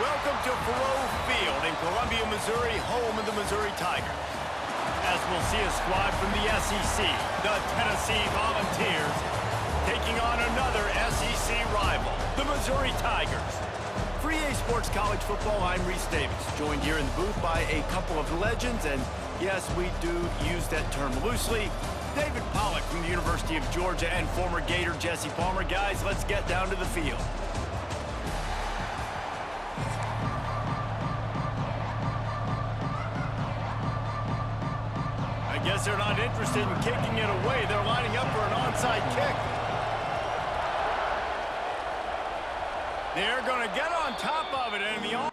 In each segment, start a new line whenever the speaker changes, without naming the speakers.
Welcome to Faurot Field in Columbia, Missouri, home of the Missouri Tigers. As we'll see a squad from the SEC, the Tennessee Volunteers, taking on another SEC rival, the Missouri Tigers. For EA Sports College Football, I'm Reese Davis, joined here in the booth by a couple of legends, and yes, we do use that term loosely. David Pollack from the University of Georgia and former Gator Jesse Palmer. Guys, let's get down to the field. I guess they're not interested in kicking it away. They're lining up for an onside kick. They're going to get on top of it, and the onside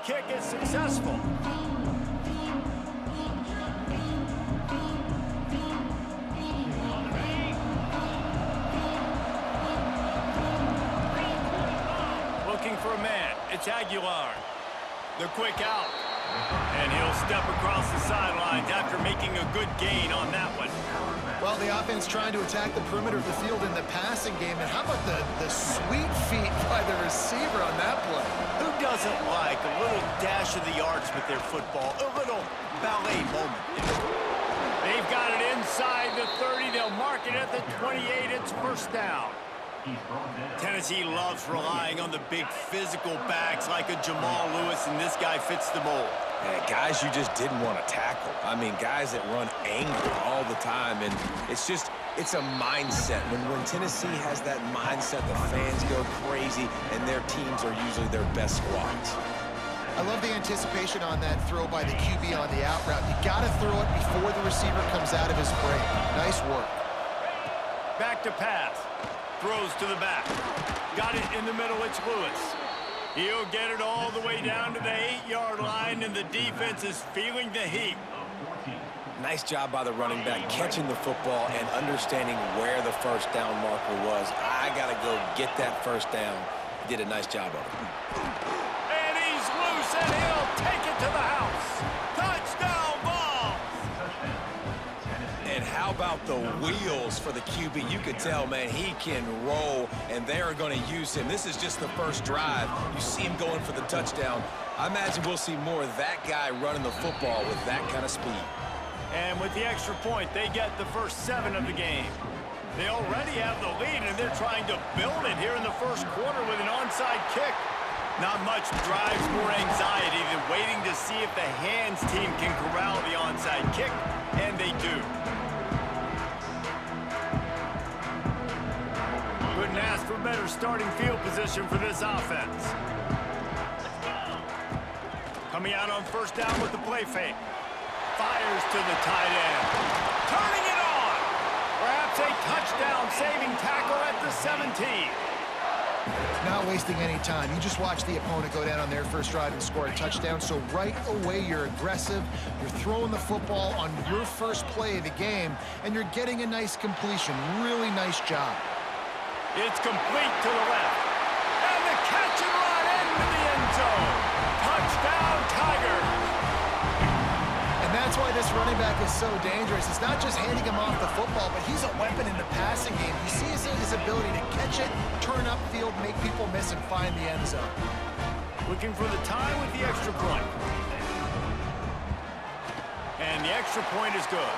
kick is successful. For a man, it's Aguilar. The quick out. And he'll step across the sidelines after making a good gain on that one.
Well, the offense trying to attack the perimeter of the field in the passing game. And how about the sweet feet by the receiver on that play?
Who doesn't like a little dash of the arts with their football? A little ballet moment. They've got it inside the 30. They'll mark it at the 28. It's first down. Tennessee loves relying on the big physical backs like a Jamal Lewis, and this guy fits the mold.
Yeah, guys you just didn't want to tackle. I mean, guys that run angry all the time, and it's a mindset. When Tennessee has that mindset, the fans go crazy, and their teams are usually their best squads.
I love the anticipation on that throw by the QB on the out route. You got to throw it before the receiver comes out of his break. Nice work.
Back to pass. Throws to the back. Got it in the middle. It's Lewis. He'll get it all the way down to the 8-yard line, and the defense is feeling the heat.
Nice job by the running back, catching the football and understanding where the first down marker was. I got to go get that first down. He did a nice job of it.
And he's loose, and he'll take it to the house. Touchdown ball!
And how about the wheels for the QB? You could tell, man, he can roll, and they're going to use him. This is just the first drive. You see him going for the touchdown. I imagine we'll see more of that guy running the football with that kind of speed.
And with the extra point, they get the first 7 of the game. They already have the lead, and they're trying to build it here in the first quarter with an onside kick. Not much drives more anxiety than waiting to see if the hands team can corral the onside kick, and they do. Couldn't ask for better starting field position for this offense. Coming out on first down with the play fake. Fires to the tight end. Turning it on! Perhaps a touchdown-saving tackle at the 17.
Not wasting any time. You just watch the opponent go down on their first drive and score a touchdown. So right away, you're aggressive. You're throwing the football on your first play of the game, and you're getting a nice completion. Really nice job.
It's complete to the left. And the catch and run into the end zone. Touchdown, Tigers.
And that's why this running back is so dangerous. It's not just handing him off the football, but he's a weapon in the passing game. You see his ability to catch it, turn upfield, make people miss, and find the end zone.
Looking for the tie with the extra point. And the extra point is good.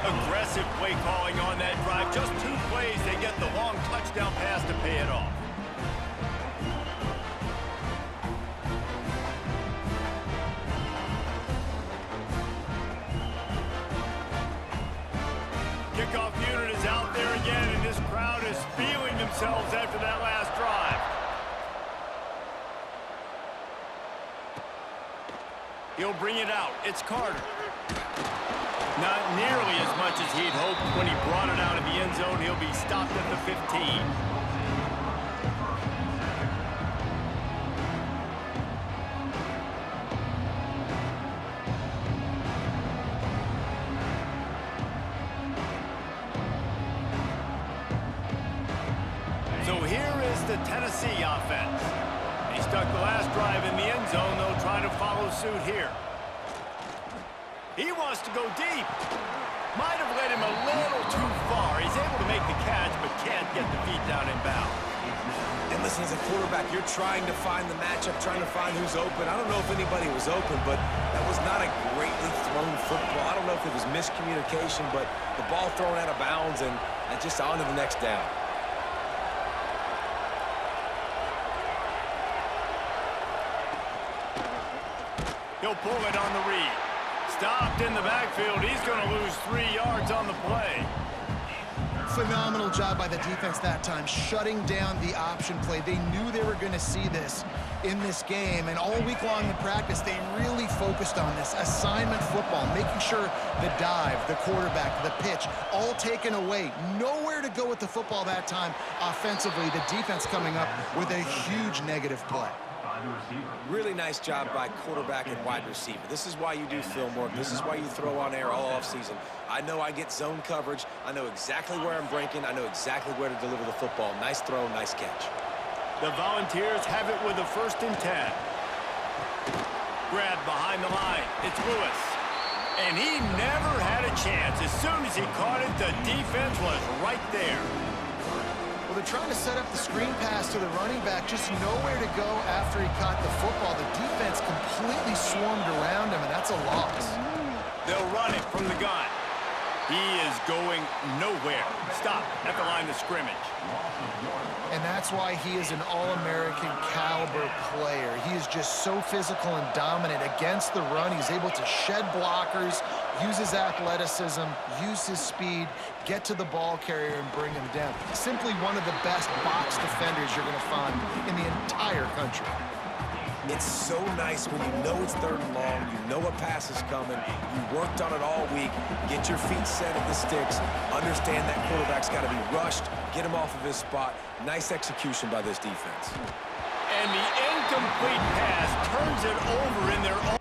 Aggressive play calling on that drive. Just 2 plays, they get the long touchdown pass to pay it off. Kickoff unit is out there again, and this crowd is feeling themselves after that last drive. He'll bring it out. It's Carter. Not nearly as much as he'd hoped when he brought it out of the end zone. He'll be stopped at the 15. So here is the Tennessee offense. conduct the last drive in the end zone, they'll try to follow suit here. He wants to go deep. Might have led him a little too far. He's able to make the catch, but can't get the feet down in bounds.
And listen, as a quarterback, you're trying to find the matchup, trying to find who's open. I don't know if anybody was open, but that was not a greatly thrown football. I don't know if it was miscommunication, but the ball thrown out of bounds and just on to the next down.
He'll pull it on the read. Stopped in the backfield. He's going to lose 3 yards on the play.
Phenomenal job by the defense that time, shutting down the option play. They knew they were going to see this in this game, and all week long in practice, they really focused on this assignment football, making sure the dive, the quarterback, the pitch, all taken away. Nowhere to go with the football that time offensively. The defense coming up with a huge negative play.
Really nice job by quarterback and wide receiver. This is why you do film work. This is why you throw on air all offseason. I know I get zone coverage. I know exactly where I'm breaking. I know exactly where to deliver the football. Nice throw, nice catch.
The Volunteers have it with a 1st and 10. Grabbed behind the line. It's Lewis. And he never had a chance. As soon as he caught it, the defense was right there.
Well, they're trying to set up the screen pass to the running back, just nowhere to go after he caught the football. The defense completely swarmed around him, and that's a loss.
They'll run it from the gun. He is going nowhere. Stop at the line of scrimmage.
And that's why he is an All-American caliber player. He is just so physical and dominant against the run. He's able to shed blockers, use his athleticism, use his speed, get to the ball carrier and bring him down. Simply one of the best box defenders you're going to find in the entire country.
It's so nice when you know it's 3rd and long, you know a pass is coming, you worked on it all week, get your feet set at the sticks, understand that quarterback's got to be rushed, get him off of his spot. Nice execution by this defense.
And the incomplete pass turns it over in their own.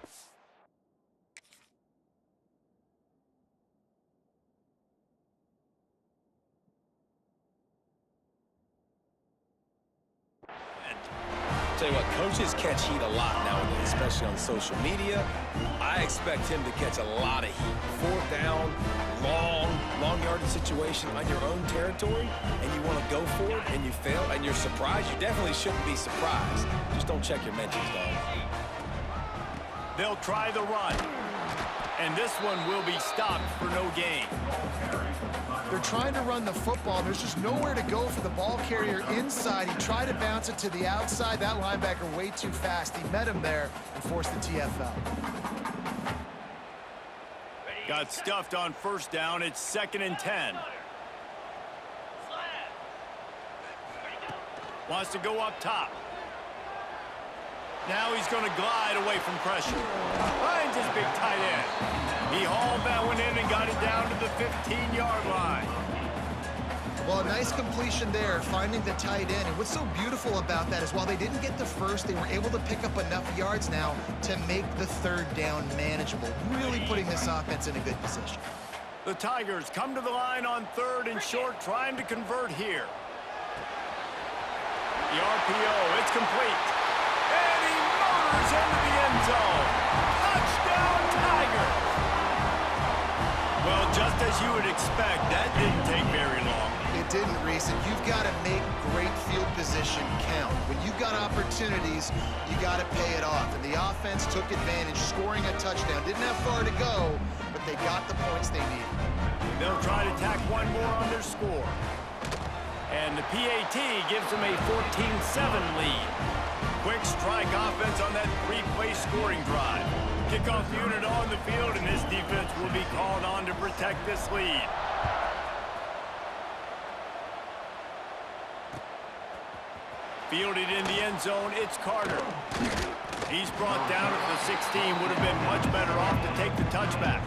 Tell you what, coaches catch heat a lot nowadays, especially on social media. I expect him to catch a lot of heat. 4th down, long yardage situation on your own territory, and you want to go for it, and you fail, and you're surprised. You definitely shouldn't be surprised. Just don't check your mentions, dog.
They'll try the run. And this one will be stopped for no gain.
They're trying to run the football. There's just nowhere to go for the ball carrier inside. He tried to bounce it to the outside. That linebacker way too fast. He met him there and forced the TFL.
Got stuffed on 1st down. It's 2nd and 10. Wants to go up top. Now he's going to glide away from pressure. Finds his big tight end. He hauled that one in and got it down to the 15-yard line.
Well, a nice completion there, finding the tight end. And what's so beautiful about that is while they didn't get the first, they were able to pick up enough yards now to make the 3rd down manageable, really putting this offense in a good position.
The Tigers come to the line on 3rd and short, trying to convert here. The RPO, it's complete. And he motors into the end zone. Touchdown, Tigers! Well, just as you would expect, that didn't take very long.
It didn't, Reese, and you've got to make great field position count. When you've got opportunities, you got to pay it off. And the offense took advantage, scoring a touchdown. Didn't have far to go, but they got the points they needed.
They'll try to tack one more on their score. And the PAT gives them a 14-7 lead. Quick strike offense on that 3-play scoring drive. Kickoff unit on the field, and this defense will be called on to protect this lead. Fielded in the end zone, it's Carter. He's brought down at the 16, would have been much better off to take the touchback.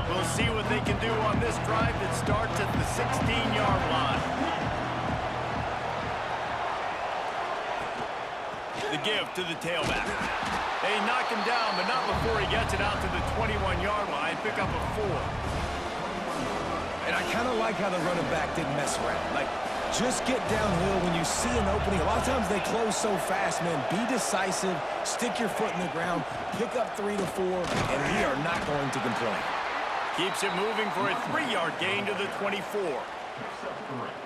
We'll see what they can do on this drive that starts at the 16-yard line. The give to the tailback. They knock him down, but not before he gets it out to the 21-yard line. Pick up a 4.
I kind of like how the running back didn't mess around. Like, just get downhill when you see an opening. A lot of times they close so fast, man. Be decisive, stick your foot in the ground, pick up 3 to 4, and we are not going to complain.
Keeps it moving for a 3-yard gain to the 24.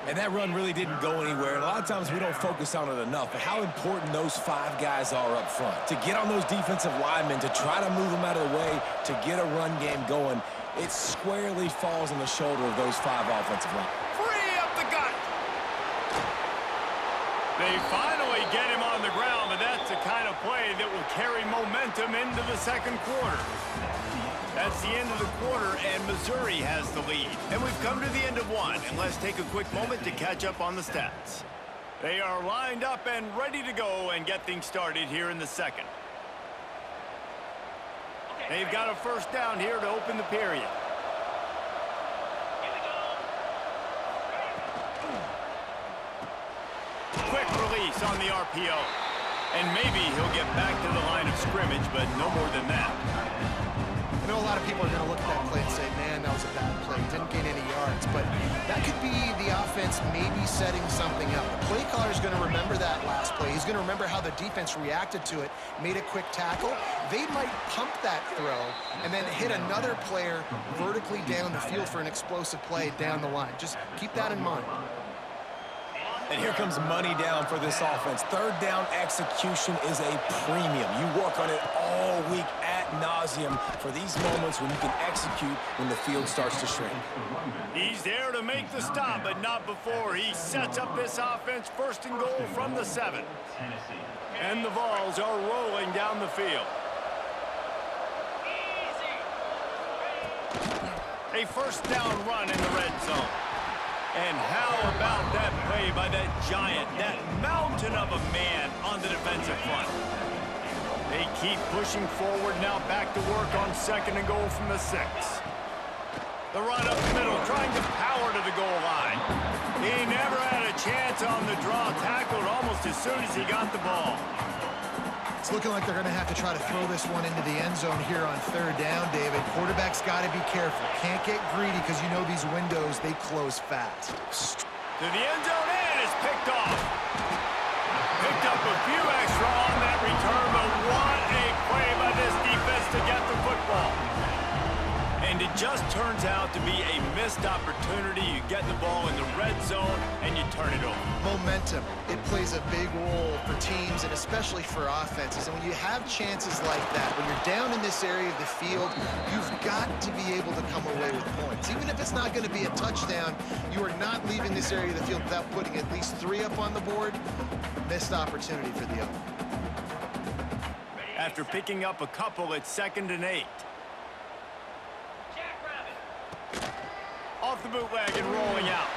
And that run really didn't go anywhere. And a lot of times we don't focus on it enough, but how important those 5 guys are up front. To get on those defensive linemen, to try to move them out of the way, to get a run game going, it squarely falls on the shoulder of those 5 offensive linemen.
Free up the gut. They finally get him on the ground, but that's the kind of play that will carry momentum into the second quarter. That's the end of the quarter, and Missouri has the lead. And we've come to the end of one, and let's take a quick moment to catch up on the stats. They are lined up and ready to go and get things started here in the second. They've got a first down here to open the period. Quick release on the RPO. And maybe he'll get back to the line of scrimmage, but no more than that.
I know a lot of people are going to look at that play and say, man, that was a bad play. Didn't gain any yards. But that could be the offense maybe setting something up. The play caller is going to remember that last play. He's going to remember how the defense reacted to it, made a quick tackle. They might pump that throw and then hit another player vertically down the field for an explosive play down the line. Just keep that in mind.
And here comes money down for this offense. Third down execution is a premium. You work on it all week ad nauseum for these moments when you can execute when the field starts to shrink.
He's there to make the stop, but not before he sets up this offense. First and goal from the 7. And the Vols are rolling down the field. A first down run in the red zone. And how about that play by that giant, that mountain of a man on the defensive front? They keep pushing forward now, back to work on second and goal from the 6. The run up the middle, trying to power to the goal line. He never had a chance on the draw, tackled almost as soon as he got the ball.
It's looking like they're going to have to try to throw this one into the end zone here on third down, David. Quarterback's got to be careful. Can't get greedy because you know these windows, they close fast.
To the end zone, and it's picked off. Picked up a few extra on that return, but what a play by this defense to get the football. And it just turns out to be a missed opportunity. You get the ball in the red zone, and you turn it over.
Momentum. It plays a big role for teams and especially for offenses. And when you have chances like that, when you're down in this area of the field, you've got to be able to come away with points. Even if it's not going to be a touchdown, you are not leaving this area of the field without putting at least 3 up on the board. Missed opportunity for the other.
After picking up a couple, it's 2nd and 8. Off the bootleg and rolling out.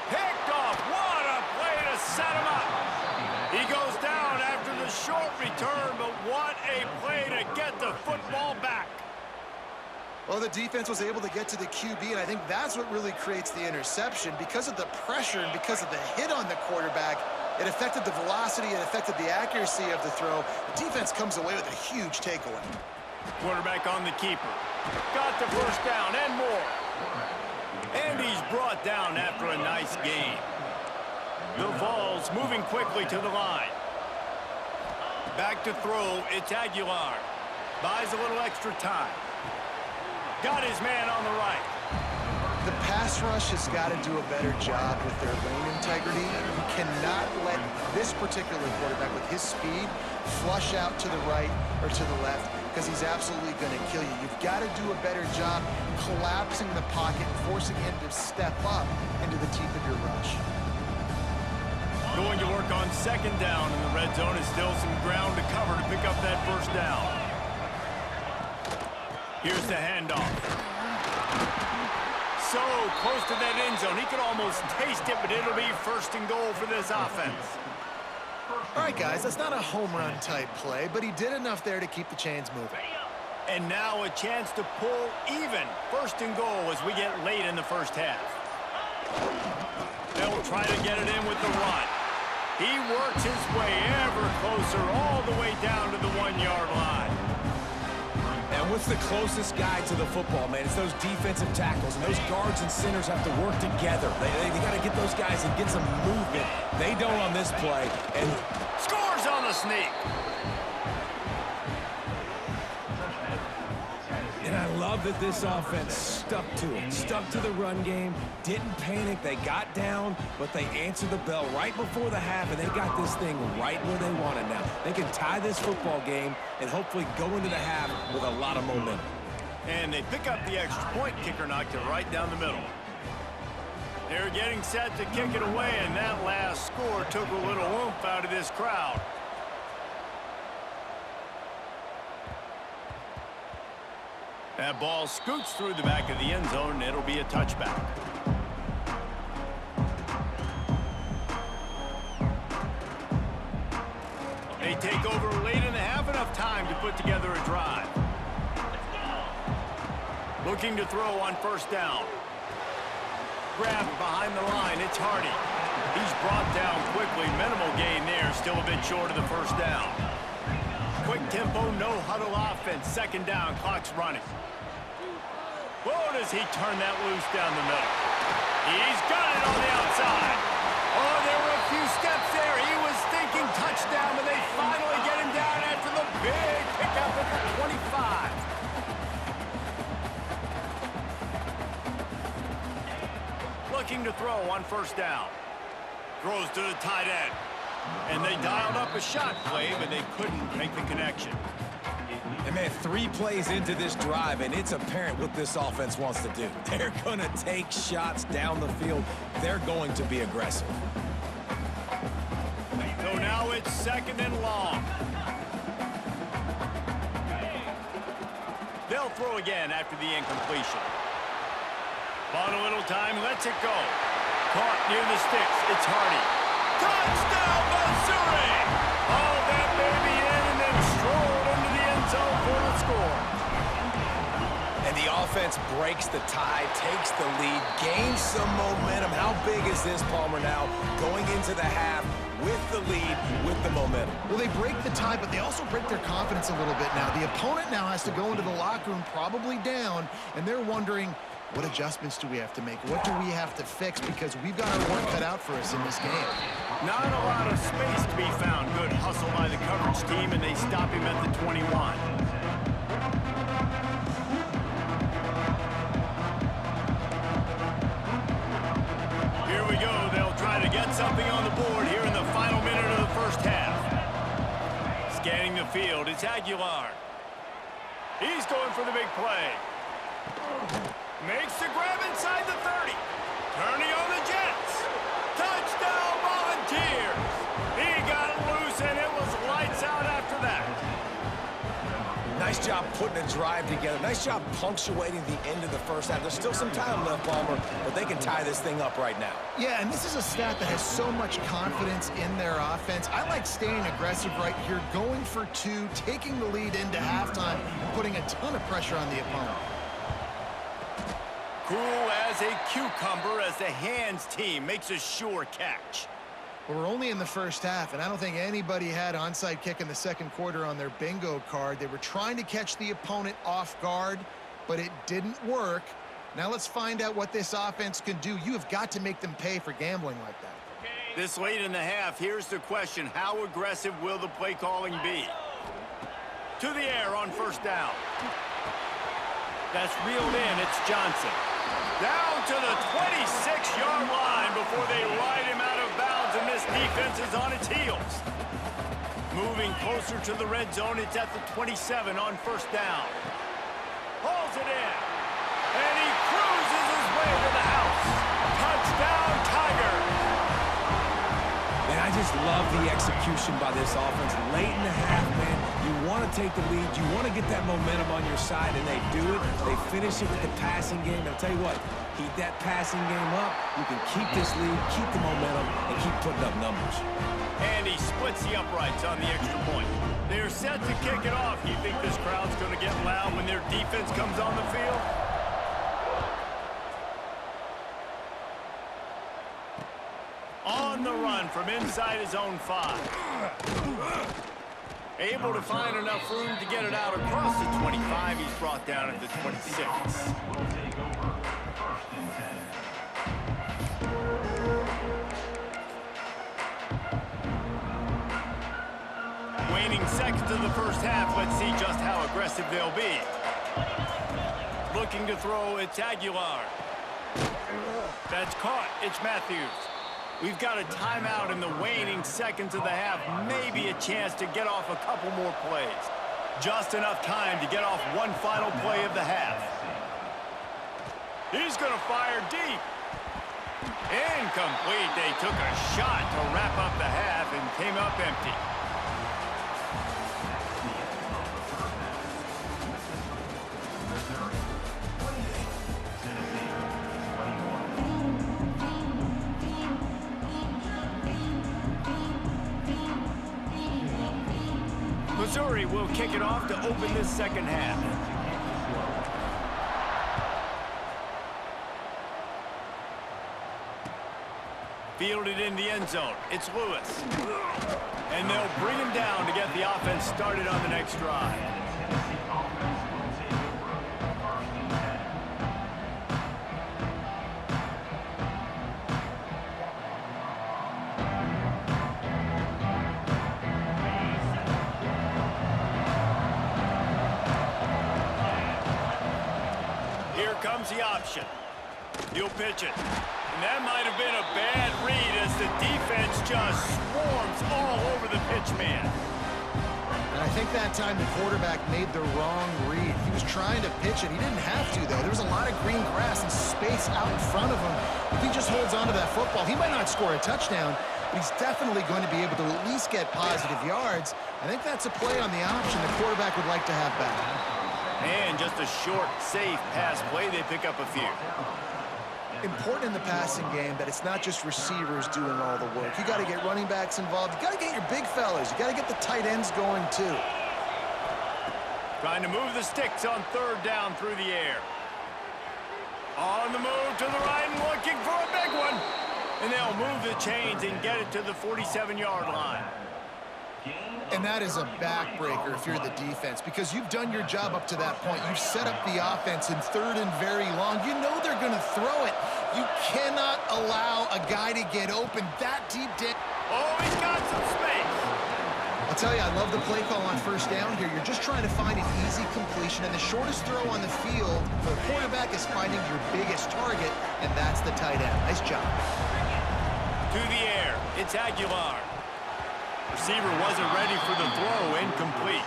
Picked off. What a play to set him up. He goes down after the short return, but what a play to get the football back.
Well, the defense was able to get to the QB, and I think that's what really creates the interception. Because of the pressure and because of the hit on the quarterback, it affected the velocity, it affected the accuracy of the throw. The defense comes away with a huge takeaway.
Quarterback on the keeper. Got the first down and more. And he's brought down after a nice gain. The Vols moving quickly to the line. Back to throw, it's Aguilar. Buys a little extra time. Got his man on the right.
The pass rush has got to do a better job with their lane integrity. You cannot let this particular quarterback, with his speed, flush out to the right or to the left, because he's absolutely going to kill you. You've got to do a better job collapsing the pocket and forcing him to step up into the teeth of your rush.
Going to work on second down in the red zone. Is still some ground to cover to pick up that first down. Here's the handoff. So close to that end zone. He could almost taste it, but it'll be first and goal for this offense.
All right, guys, that's not a home run type play, but he did enough there to keep the chains moving.
And now a chance to pull even. First and goal as we get late in the first half. They'll try to get it in with the run. He works his way ever closer all the way down to the 1-yard line.
And What's the closest guy to the football, man? It's those defensive tackles, and those guards and centers have to work together. They got to get those guys and get some movement. They don't on this play. And
scores on the sneak.
And I love that this offense stuck to it, stuck to the run game, didn't panic. They got down, but they answered the bell right before the half, and they got this thing right where they want it now. They can tie this football game and hopefully go into the half with a lot of momentum.
And they pick up the extra point. Kicker knocked it right down the middle. They're getting set to kick it away, and that last score took a little oomph out of this crowd. That ball scoots through the back of the end zone, and it'll be a touchback. They take over late in the half, enough time to put together a drive. Looking to throw on first down. Grabbed behind the line, it's Hardy. He's brought down quickly, minimal gain there, still a bit short of the first down. Quick tempo, no huddle offense, second down, clock's running. Whoa, does he turn that loose down the middle? He's got it on the outside. Oh, there were a few steps there. He was thinking touchdown, but they finally get him down after the big pickup at the 25. Looking to throw on first down. Throws to the tight end. And they dialed up a shot play, but they couldn't make the connection.
And man, 3 plays into this drive, and it's apparent what this offense wants to do. They're going to take shots down the field. They're going to be aggressive.
So now it's second and long. They'll throw again after the incompletion. Bought a little time, lets it go. Caught near the sticks, it's Hardy. Touchdown, Missouri! Oh, that baby in and then strolled into the end zone for the score.
And the offense breaks the tie, takes the lead, gains some momentum. How big is this, Palmer, now going into the half with the lead, with the momentum?
Well, they break the tie, but they also break their confidence a little bit now. The opponent now has to go into the locker room probably down, and they're wondering, what adjustments do we have to make? What do we have to fix? Because we've got our work cut out for us in this game.
Not a lot of space to be found. Good hustle by the coverage team, and they stop him at the 21. Here we go. They'll try to get something on the board here in the final minute of the first half. Scanning the field, it's Aguilar. He's going for the big play. Makes the grab inside the 30. Turning on the Jets. Touchdown, Volunteers. He got loose, and it was lights out after that.
Nice job putting a drive together. Nice job punctuating the end of the first half. There's still some time left, Palmer, but they can tie this thing up right now.
Yeah, and this is a stat that has so much confidence in their offense. I like staying aggressive right here, going for 2, taking the lead into halftime, and putting a ton of pressure on the opponent.
Cool as a cucumber as the hands team makes a sure catch.
Well, we're only in the first half, and I don't think anybody had onside kick in the second quarter on their bingo card. They were trying to catch the opponent off guard, but it didn't work. Now let's find out what this offense can do. You have got to make them pay for gambling like that.
This late in the half, here's the question. How aggressive will the play calling be? To the air on first down. That's reeled in. It's Johnson. Down to the 26-yard line before they ride him out of bounds, and this defense is on its heels. Moving closer to the red zone, it's at the 27 on first down. Hauls it in, and he cruises his way to the house. Touchdown, Tigers!
And I just love the execution by this offense. Late in the half, man, you want to take the lead. You want to get that momentum on your side, and they do it. They finish it with the passing game. I'll tell you what, keep that passing game up. You can keep this lead, keep the momentum, and keep putting up numbers.
And he splits the uprights on the extra point. They're set to kick it off. You think this crowd's going to get loud when their defense comes on the field? On the run from inside his own 5. Able to find enough room to get it out across the 25. He's brought down at the 26. Waning seconds in the first half. Let's see just how aggressive they'll be. Looking to throw, it's Aguilar. That's caught. It's Matthews. We've got a timeout in the waning seconds of the half. Maybe a chance to get off a couple more plays. Just enough time to get off one final play of the half. He's going to fire deep. Incomplete. They took a shot to wrap up the half and came up empty. Missouri will kick it off to open this second half. Fielded in the end zone. It's Lewis. And they'll bring him down to get the offense started on the next drive. Comes the option. He'll pitch it. And that might have been a bad read as the defense just swarms all over the pitch man.
And I think that time the quarterback made the wrong read. He was trying to pitch it. He didn't have to, though. There was a lot of green grass and space out in front of him. If he just holds on to that football, he might not score a touchdown, but he's definitely going to be able to at least get positive yards. I think that's a play on the option the quarterback would like to have back.
And just a short, safe pass play. They pick up a few.
Important in the passing game that it's not just receivers doing all the work. You got to get running backs involved. You got to get your big fellas. You got to get the tight ends going too.
Trying to move the sticks on third down through the air. On the move to the right and looking for a big one. And they'll move the chains and get it to the 47-yard line.
And that is a backbreaker if you're the defense, because you've done your job up to that point. You've set up the offense in third and very long. You know they're going to throw it. You cannot allow a guy to get open that deep down.
Oh, he's got some space.
I'll tell you, I love the play call on first down here. You're just trying to find an easy completion, and the shortest throw on the field for the quarterback is finding your biggest target, and that's the tight end. Nice job.
To the air. It's Aguilar. Receiver wasn't ready for the throw. Incomplete.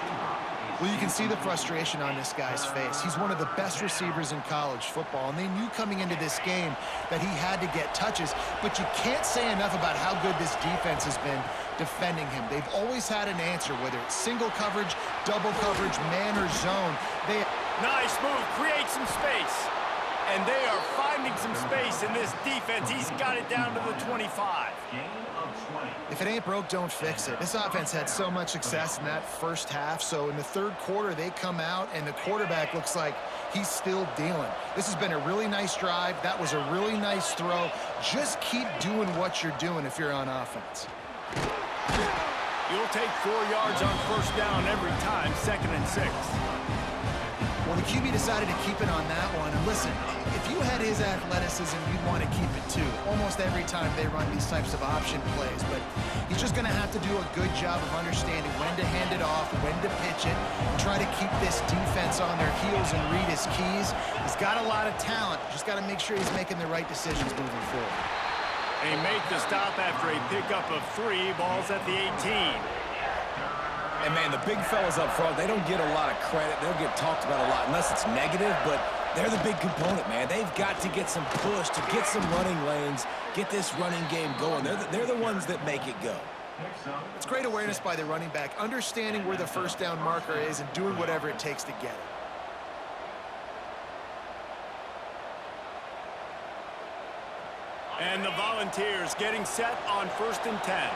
Well, you can see the frustration on this guy's face. He's one of the best receivers in college football, and they knew coming into this game that he had to get touches, but you can't say enough about how good this defense has been defending him. They've always had an answer, whether it's single coverage, double coverage, man or zone.
Nice move. Create some space. And they are finding some space in this defense. He's got it down to the 25.
If it ain't broke, don't fix it. This offense had so much success in that first half, so in the third quarter, they come out, and the quarterback looks like he's still dealing. This has been a really nice drive. That was a really nice throw. Just keep doing what you're doing if you're on offense.
You'll take 4 yards on first down every time, 2nd and 6.
Well, the QB decided to keep it on that one. And listen, if you had his athleticism, you'd want to keep it too. Almost every time they run these types of option plays. But he's just going to have to do a good job of understanding when to hand it off, when to pitch it, and try to keep this defense on their heels and read his keys. He's got a lot of talent. Just got to make sure he's making the right decisions moving forward.
They make the stop after a pickup of 3. Ball's at the 18.
And, man, the big fellas up front, they don't get a lot of credit. They don't get talked about a lot unless it's negative, but they're the big component, man. They've got to get some push, to get some running lanes, get this running game going. They're the ones that make it go.
It's great awareness by the running back, understanding where the first down marker is and doing whatever it takes to get it.
And the Volunteers getting set on 1st and 10.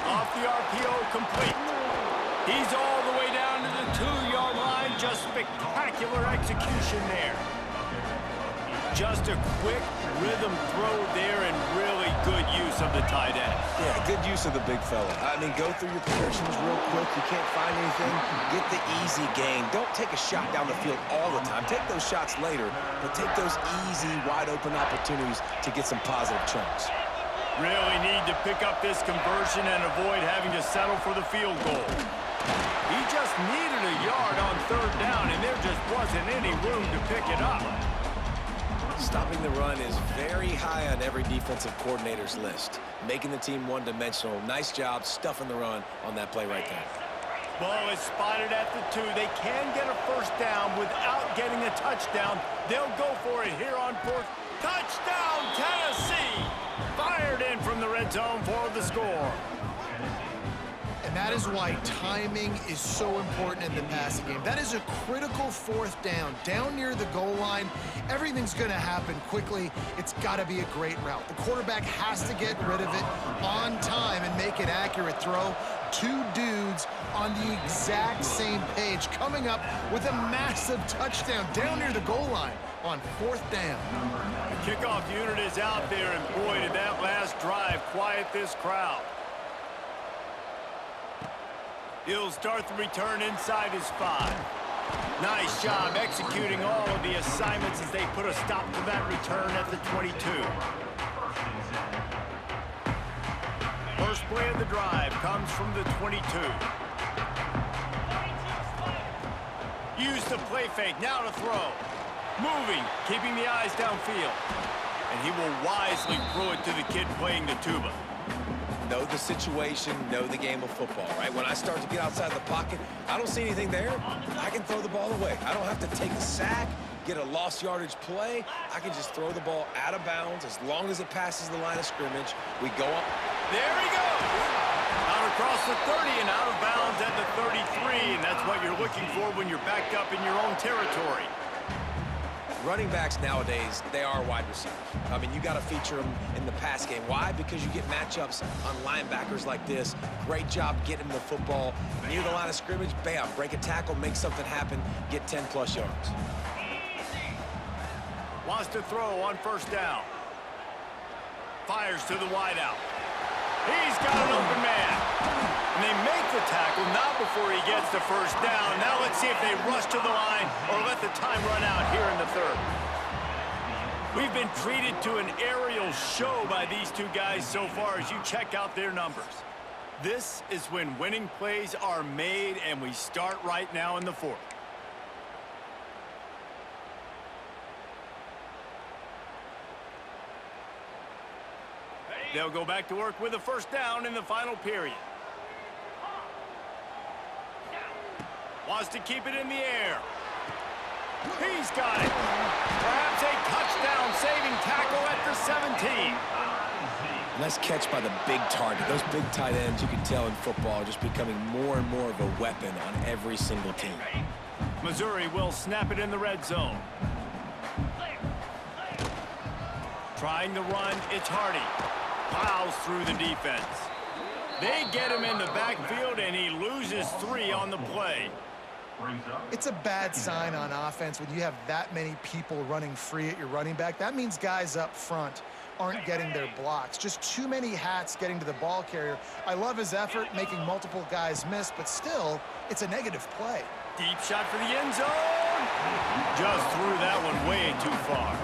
Off the RPO, complete. He's all the way down to the 2-yard line, just spectacular execution there. Just a quick rhythm throw there and really good use of the tight end.
Yeah, good use of the big fella. I mean, go through your progressions real quick. You can't find anything. Get the easy gain. Don't take a shot down the field all the time. Take those shots later, but take those easy, wide-open opportunities to get some positive chunks.
Really need to pick up this conversion and avoid having to settle for the field goal. He just needed a yard on third down, and there just wasn't any room to pick it up.
Stopping the run is very high on every defensive coordinator's list. Making the team one-dimensional. Nice job stuffing the run on that play right there.
Ball is spotted at the 2. They can get a first down without getting a touchdown. They'll go for it here on 4th. Touchdown, Tennessee! Fired in from the red zone for the score.
And that is why timing is so important in the passing game. That is a critical 4th down near the goal line. Everything's going to happen quickly. It's got to be a great route. The quarterback has to get rid of it on time and make an accurate throw. 2 dudes on the exact same page, coming up with a massive touchdown down near the goal line on 4th down.
The kickoff unit is out there, and boy, did that last drive quiet this crowd. He'll start the return inside his 5. Nice job executing all of the assignments as they put a stop to that return at the 22. First play of the drive comes from the 22. Use the play fake, now to throw. Moving, keeping the eyes downfield. And he will wisely throw it to the kid playing the tuba.
Know the situation, know the game of football, right? When I start to get outside the pocket, I don't see anything there. I can throw the ball away. I don't have to take a sack, get a lost yardage play. I can just throw the ball out of bounds as long as it passes the line of scrimmage. We go up.
There he goes! Out across the 30 and out of bounds at the 33, and that's what you're looking for when you're backed up in your own territory.
Running backs nowadays, they are wide receivers. I mean, you got to feature them in the pass game. Why? Because you get matchups on linebackers like this. Great job getting the football near the line of scrimmage. Bam, break a tackle, make something happen, get 10-plus yards.
Wants to throw on first down. Fires to the wideout. He's got an open man. And they make the tackle, not before he gets the first down. Now let's see if they rush to the line or let the time run out here in the 3rd. We've been treated to an aerial show by these 2 guys so far as you check out their numbers. This is when winning plays are made, and we start right now in the 4th. They'll go back to work with a first down in the final period. Wants to keep it in the air. He's got it. Perhaps a touchdown-saving tackle at the 17.
Nice catch by the big target. Those big tight ends, you can tell in football, are just becoming more and more of a weapon on every single team.
Missouri will snap it in the red zone. Trying to run, it's Hardy. Plows through the defense. They get him in the backfield, and he loses 3 on the play.
It's a bad sign on offense when you have that many people running free at your running back. That means guys up front aren't getting their blocks. Just too many hats getting to the ball carrier. I love his effort, making multiple guys miss, but still, it's a negative play.
Deep shot for the end zone. Just threw that one way too far.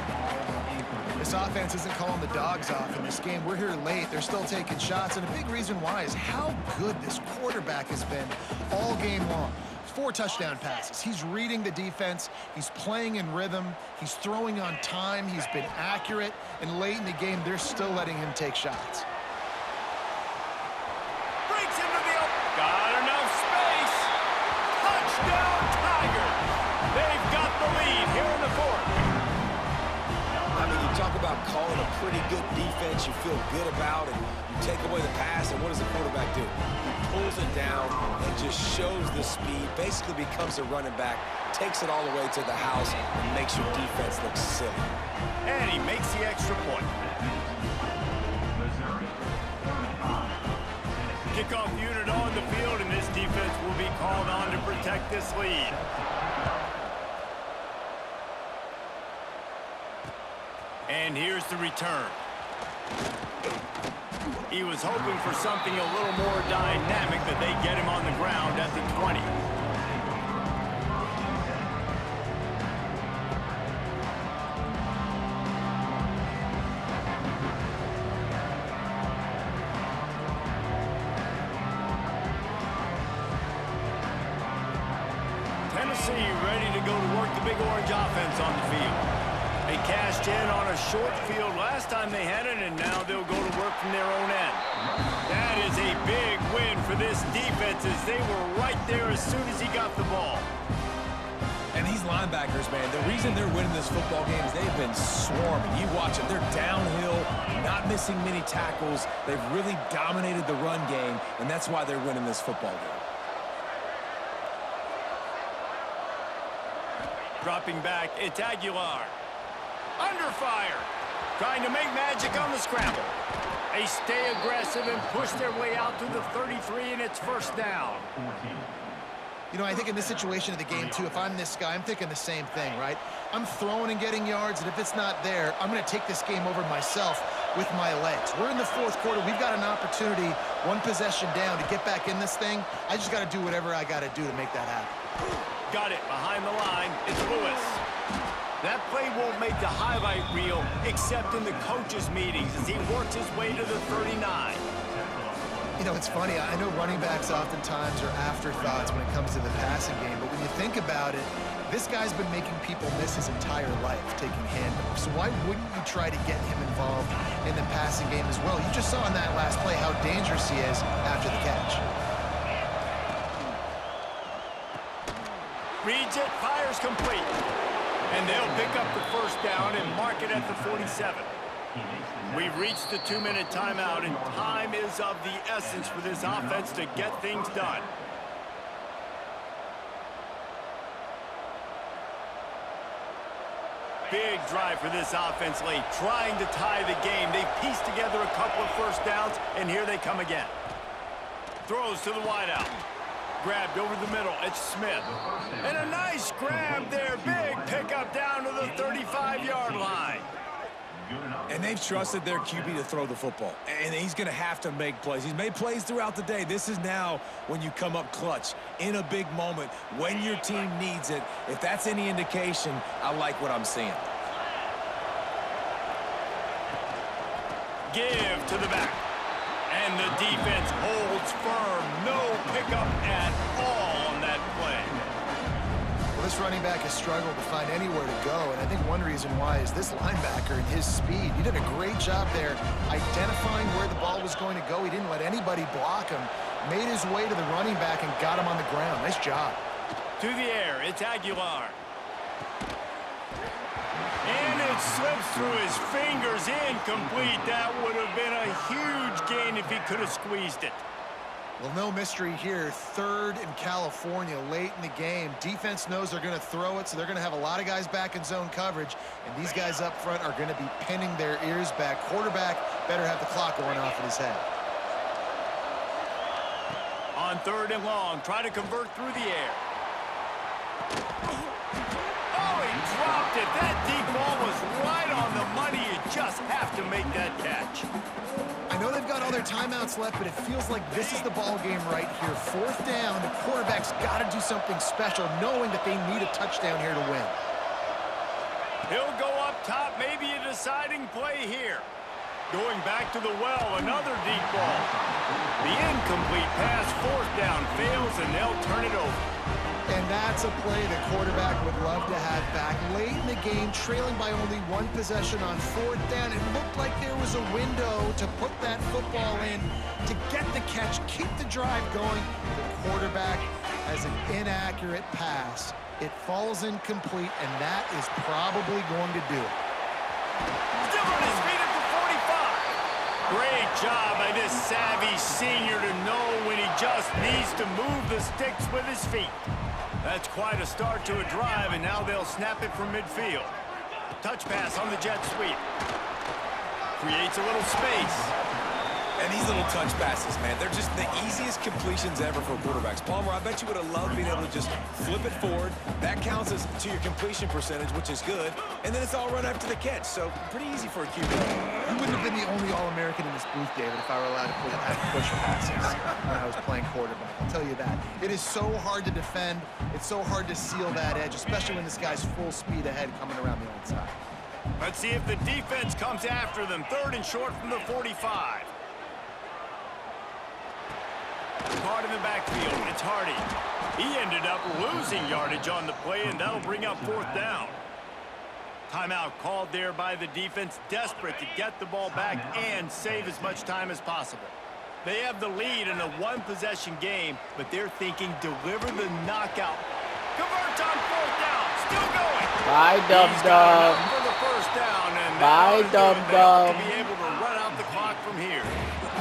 This offense isn't calling the dogs off in this game. We're here late. They're still taking shots, and a big reason why is how good this quarterback has been all game long. 4 touchdown passes. He's reading the defense. He's playing in rhythm. He's throwing on time. He's been accurate. And late in the game, they're still letting him take shots.
Breaks into the open. Got enough space. Touchdown, Tiger. They've got the lead here in the 4th.
I mean, you talk about calling a pretty good defense you feel good about, and you take away the pass, and what does the quarterback do? He pulls it down and just shows the speed, basically becomes a running back, takes it all the way to the house, and makes your defense look silly.
And he makes the extra point. Kickoff unit on the field, and this defense will be called on to protect this lead. And here's the return. He was hoping for something a little more dynamic, but they get him on the ground at the 20. Tennessee ready to go to work the Big Orange offense on the field. They cashed in on a short field last time they had it, and now they'll go to work from their own end. That is a big win for this defense, as they were right there as soon as he got the ball.
And these linebackers, man, the reason they're winning this football game is they've been swarming. You watch it. They're downhill, not missing many tackles. They've really dominated the run game, and that's why they're winning this football game.
Dropping back, it's Aguilar. Under fire. Trying to make magic on the scramble. They stay aggressive and push their way out to the 33, and it's first down.
You know, I think in this situation of the game, too, if I'm this guy, I'm thinking the same thing, right? I'm throwing and getting yards, and if it's not there, I'm going to take this game over myself with my legs. We're in the fourth quarter. We've got an opportunity, one possession down, to get back in this thing. I just got to do whatever I got to do to make that happen.
Got it behind the line. It's Lewis. That play won't make the highlight reel except in the coaches' meetings as he works his way to the 39.
You know, it's funny. I know running backs oftentimes are afterthoughts when it comes to the passing game, but when you think about it, this guy's been making people miss his entire life taking handoffs. So why wouldn't you try to get him involved in the passing game as well? You just saw in that last play how dangerous he is after the catch.
Reads it, fires complete. And they'll pick up the first down and mark it at the 47. We've reached the 2-minute timeout, and time is of the essence for this offense to get things done. Big drive for this offense late, trying to tie the game. They've pieced together a couple of first downs, and here they come again. Throws to the wideout. Grabbed over the middle, it's Smith. And a nice grab there, big pickup down to the 35-yard line.
And they've trusted their QB to throw the football. And he's going to have to make plays. He's made plays throughout the day. This is now when you come up clutch, in a big moment, when your team needs it. If that's any indication, I like what I'm seeing.
Give to the back. And the defense holds firm. No pickup at all on that play.
Well, this running back has struggled to find anywhere to go, and I think one reason why is this linebacker and his speed. He did a great job there identifying where the ball was going to go. He didn't let anybody block him. Made his way to the running back and got him on the ground. Nice job.
To the air, it's Aguilar. And it slips through his fingers, incomplete. That would have been a huge gain if he could have squeezed it.
Well, no mystery here. Third in California late in the game. Defense knows they're going to throw it, so they're going to have a lot of guys back in zone coverage, and these guys up front are going to be pinning their ears back. Quarterback better have the clock going off in his head.
On third and long, try to convert through the air. Oh, he dropped it. That deep ball was right on the money. You just have to make that catch.
I know they've got all their timeouts left, but it feels like this is the ball game right here. Fourth down, the quarterback's got to do something special, knowing that they need a touchdown here to win.
He'll go up top, maybe a deciding play here. Going back to the well, another deep ball. The incomplete pass, fourth down, fails, and they'll turn it over.
And that's a play the quarterback would love to have back. Late in the game, trailing by only one possession on fourth down, it looked like there was a window to put that football in, to get the catch, keep the drive going. The quarterback has an inaccurate pass. It falls incomplete, and that is probably going to do it.
Still on his feet at the 45. Great job by this savvy senior to know when he just needs to move the sticks with his feet. That's quite a start to a drive, and now they'll snap it from midfield. Touch pass on the jet sweep. Creates a little space.
And these little touch passes, man, they're just the easiest completions ever for quarterbacks. Palmer, I bet you would have loved being able to just flip it forward. That counts as to your completion percentage, which is good. And then it's all run after the catch, so pretty easy for a QB.
You wouldn't have been the only All-American in this booth, David, if I were allowed to push passes when I was playing quarterback. I'll tell you that. It is so hard to defend. It's so hard to seal that edge, especially when this guy's full speed ahead coming around the outside.
Let's see if the defense comes after them. 3rd and short from the 45. Caught in the backfield. It's Hardy. He ended up losing yardage on the play, and that'll bring up 4th down. Timeout called there by the defense, desperate to get the ball back and save as much time as possible. They have the lead in a one-possession game, but they're thinking deliver the knockout. Converts on 4th down. Still going.
Bye, Dub-Dub.
For the 1st down, and
Bye, Dub-Dub.
to be able to run out the clock from here.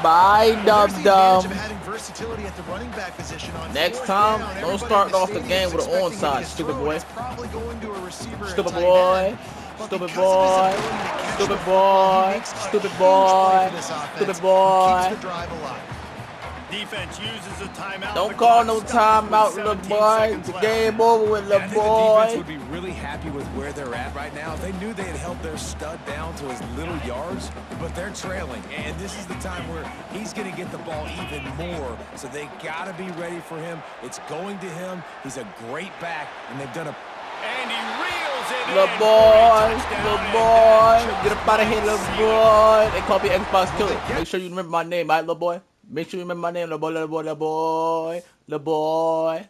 Bye, Dub-Dub. Next time, don't start off the game with an onside, stupid boy. Stupid boy. Stupid boy. Stupid boy. Stupid boy. Stupid boy.
Defense uses a timeout.
Don't call no timeout, little boy. The game over with, little
I think the
boy.
defense would be really happy with where they're at right now. They knew they had held their stud down to his little yards, but they're trailing. And this is the time where he's going to get the ball even more. So they got to be ready for him. It's going to him. He's a great back, and they've done a...
And he reels it
Little
in.
boy.
Touchdown
Little
and
boy. Get up out of here,
Kansas
little
City.
boy. They call me Xbox Killer. Make sure you remember my name, right, little boy? Make sure you remember my name, little boy, little boy, little boy. Little boy.